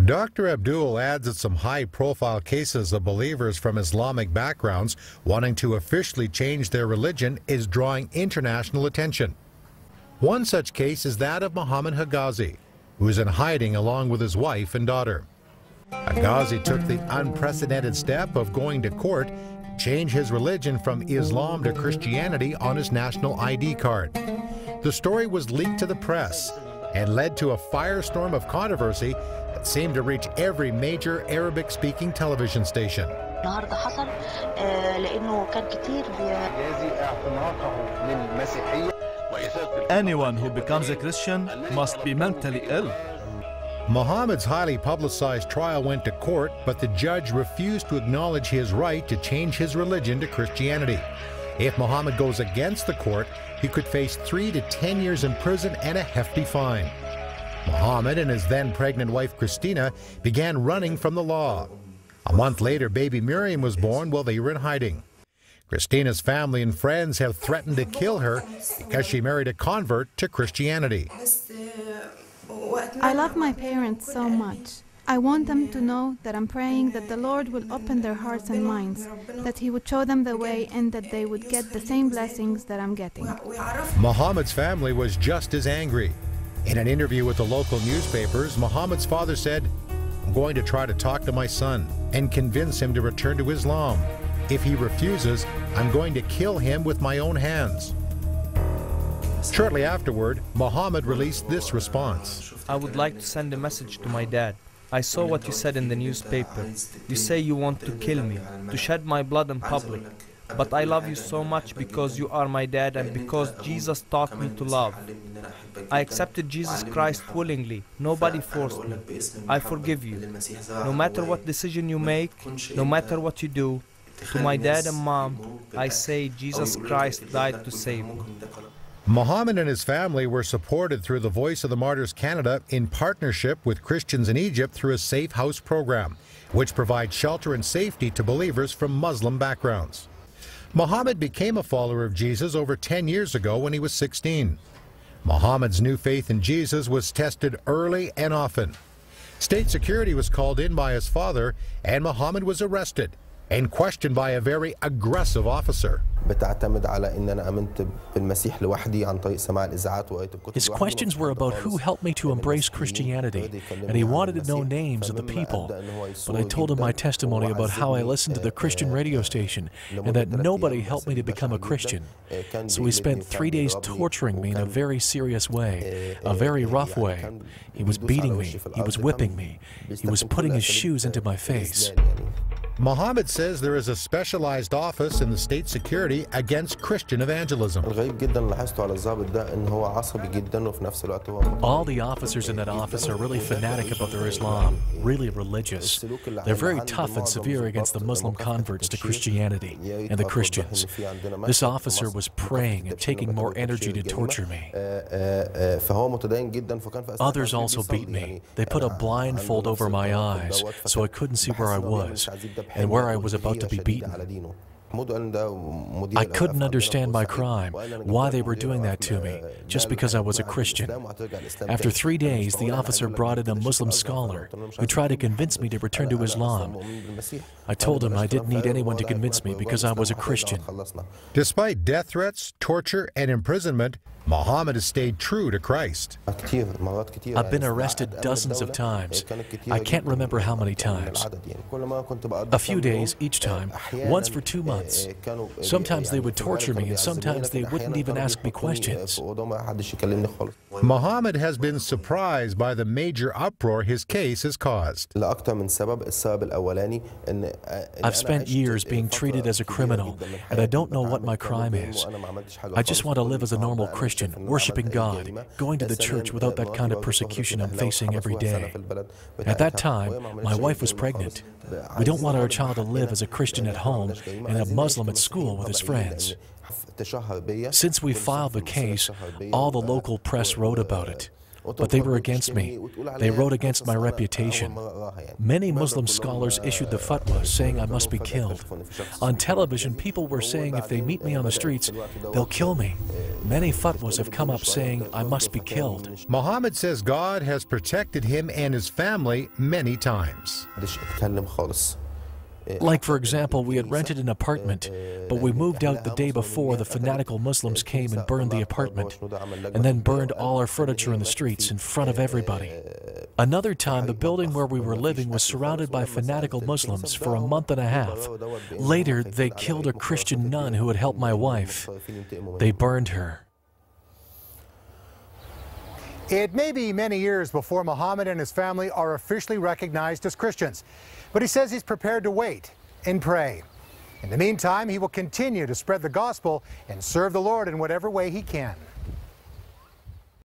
Dr. Abdul adds that some high-profile cases of believers from Islamic backgrounds wanting to officially change their religion is drawing international attention. One such case is that of Mohammed Hegazy, who is in hiding along with his wife and daughter. Hegazy took the unprecedented step of going to court to change his religion from Islam to Christianity on his national ID card. The story was leaked to the press and led to a firestorm of controversy that seemed to reach every major Arabic-speaking television station. Anyone who becomes a Christian must be mentally ill. Mohammed's highly publicized trial went to court, but the judge refused to acknowledge his right to change his religion to Christianity. If Mohammed goes against the court, he could face 3 to 10 years in prison and a hefty fine. Mohammed and his then pregnant wife Christina began running from the law. A month later, baby Miriam was born while they were in hiding. Christina's family and friends have threatened to kill her because she married a convert to Christianity. I love my parents so much. I want them to know that I'm praying that the Lord will open their hearts and minds, that He would show them the way and that they would get the same blessings that I'm getting. Mohammed's family was just as angry. In an interview with the local newspapers, Mohammed's father said, "I'm going to try to talk to my son and convince him to return to Islam. If he refuses, I'm going to kill him with my own hands." Shortly afterward, Mohammed released this response. I would like to send a message to my dad. I saw what you said in the newspaper. You say you want to kill me, to shed my blood in public. But I love you so much because you are my dad and because Jesus taught me to love. I accepted Jesus Christ willingly. Nobody forced me. I forgive you. No matter what decision you make, no matter what you do, to my dad and mom, I say Jesus Christ died to save me. Mohammed and his family were supported through the Voice of the Martyrs Canada in partnership with Christians in Egypt through a Safehouse program, which provides shelter and safety to believers from Muslim backgrounds. Mohammed became a follower of Jesus over 10 years ago when he was 16. Mohammed's new faith in Jesus was tested early and often. State security was called in by his father, and Mohammed was arrested and questioned by a very aggressive officer. His questions were about who helped me to embrace Christianity, and he wanted to know names of the people. But I told him my testimony about how I listened to the Christian radio station and that nobody helped me to become a Christian. So he spent 3 days torturing me in a very serious way, a very rough way. He was beating me, he was whipping me, he was putting his shoes into my face. Mohammed says there is a specialized office in the state security against Christian evangelism. All the officers in that office are really fanatic about their Islam, really religious. They're very tough and severe against the Muslim converts to Christianity and the Christians. This officer was praying and taking more energy to torture me. Others also beat me. They put a blindfold over my eyes so I couldn't see where I was and where I was about to be beaten. I couldn't understand my crime, why they were doing that to me, just because I was a Christian. After 3 days, the officer brought in a Muslim scholar who tried to convince me to return to Islam. I told him I didn't need anyone to convince me because I was a Christian. Despite death threats, torture, and imprisonment, Mohammed has stayed true to Christ. I've been arrested dozens of times. I can't remember how many times. A few days each time, once for 2 months. Sometimes they would torture me and sometimes they wouldn't even ask me questions. Mohammed has been surprised by the major uproar his case has caused. I've spent years being treated as a criminal, and I don't know what my crime is. I just want to live as a normal Christian, worshiping God, going to the church without that kind of persecution I'm facing every day. At that time, my wife was pregnant. We don't want our child to live as a Christian at home and a Muslim at school with his friends. Since we filed the case, all the local press wrote about it. but they were against me. They wrote against my reputation. Many Muslim scholars issued the fatwa saying I must be killed. On television, people were saying if they meet me on the streets, they'll kill me. Many fatwas have come up saying I must be killed. Mohammed says God has protected him and his family many times. Like, for example, we had rented an apartment, but we moved out the day before the fanatical Muslims came and burned the apartment, and then burned all our furniture in the streets in front of everybody. Another time, the building where we were living was surrounded by fanatical Muslims for a month and a half. Later, they killed a Christian nun who had helped my wife. They burned her. It may be many years before Mohammed and his family are officially recognized as Christians, but he says he's prepared to wait and pray. In the meantime, he will continue to spread the gospel and serve the Lord in whatever way he can.